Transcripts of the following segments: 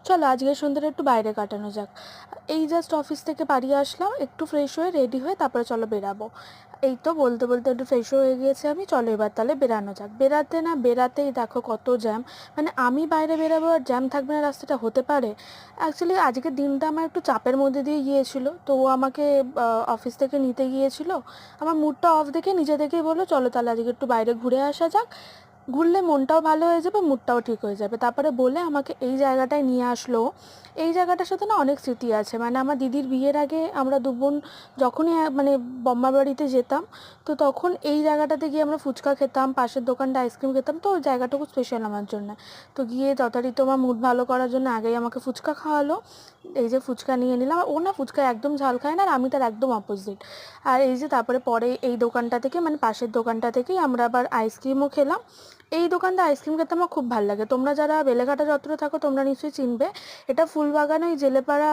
চলো আজকের সন্ধ্যাটা একটু বাইরে কাটানো যাক। এই জাস্ট অফিস থেকে বাড়ি আসলাম, একটু ফ্রেশ হয়ে রেডি হয়ে তারপরে চলো বেরাবো। এই তো বলতে বলতে একটু ফ্রেশ হয়ে গিয়েছি আমি, চলো এবার তাহলে বেরানো যাক। বেরাতে না বেরাতেই দেখো কত জ্যাম, মানে আমি বাইরে বেরাবো আর জ্যাম থাকবে না রাস্তাটা, হতে পারে? অ্যাকচুয়ালি আজকের দিনটা আমার একটু চাপের মধ্যে দিয়ে গিয়েছিল, তো ও আমাকে অফিস থেকে নিতে গিয়েছিল। আমার মুডটা অফ দেখে নিজে থেকেই বললো চলো তাহলে আজকে একটু বাইরে ঘুরে আসা যাক, ঘুরলে মনটাও ভালো হয়ে যাবে, মুডটাও ঠিক হয়ে যাবে। তারপরে বলে আমাকে এই জায়গাটায় নিয়ে আসলো। এই জায়গাটার সাথে না অনেক স্মৃতি আছে, মানে আমার দিদির বিয়ের আগে আমরা দু বোন যখনই মানে বম্মার বাড়িতে যেতাম, তো তখন এই জায়গাটাতে গিয়ে আমরা ফুচকা খেতাম, পাশের দোকানটা আইসক্রিম খেতাম, তো ওই জায়গাটা খুব স্পেশাল আমার জন্য। তো গিয়ে যথারীতি আমার মুড ভালো করার জন্য আগেই আমাকে ফুচকা খাওয়ালো। এই যে ফুচকা নিয়ে নিলাম, ও না ফুচকা একদম ঝাল খায় না, আর আমি তার একদম অপোজিট। আর এই যে তারপরে পরে এই দোকানটা থেকে মানে পাশের দোকানটা থেকেই আমরা আবার আইসক্রিমও খেলাম। এই দোকানটা আইসক্রিম খেতে আমার খুব ভালো লাগে। তোমরা যারা বেলেঘাটা যত্রে থাকো তোমরা নিশ্চয়ই চিনবে, এটা ফুলবাগান ওই জেলেপাড়া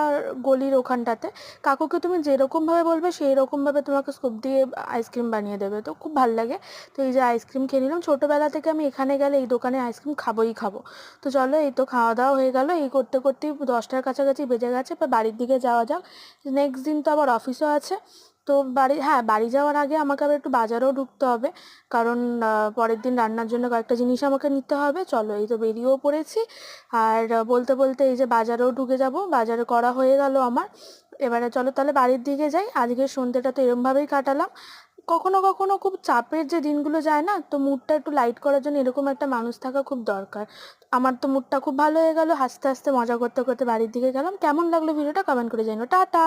গলির ওখানটাতে। কাকুকে তুমি যেরকমভাবে বলবে সেই রকমভাবে তোমাকে স্কুপ দিয়ে আইসক্রিম বানিয়ে দেবে, তো খুব ভালো লাগে। তো এই যে আইসক্রিম খেয়ে নিলাম, ছোটোবেলা থেকে আমি এখানে গেলে এই দোকানে আইসক্রিম খাবোই খাবো। তো চলো এই তো খাওয়া দাওয়া হয়ে গেল, এই করতে করতেই 10টার কাছাকাছি বেজে গেছে, এবার বাড়ির দিকে যাওয়া যাক। নেক্সট দিন তো আবার অফিসও আছে। তো বাড়ি যাওয়ার আগে আমাকে আবার একটু বাজারেও ঢুকতে হবে, কারণ পরের দিন রান্নার জন্য কয়েকটা জিনিস আমাকে নিতে হবে। চলো এই তো বেরিয়েও পড়েছি। আর বলতে বলতে এই যে বাজারেও ঢুকে যাব, বাজারে করা হয়ে গেল আমার। এবারে চলো তাহলে বাড়ির দিকে যাই। আজকের সন্ধ্যেটা তো এরমভাবেই কাটালাম। কখনো কখনো খুব চাপের যে দিনগুলো যায় না, তো মুডটা একটু লাইট করার জন্য এরকম একটা মানুষ থাকা খুব দরকার। আমার তো মুডটা খুব ভালো হয়ে গেল, হাসতে হাসতে মজা করতে করতে বাড়ির দিকে গেলাম। কেমন লাগলো ভিডিওটা কমেন্ট করে জানিও। টাটা।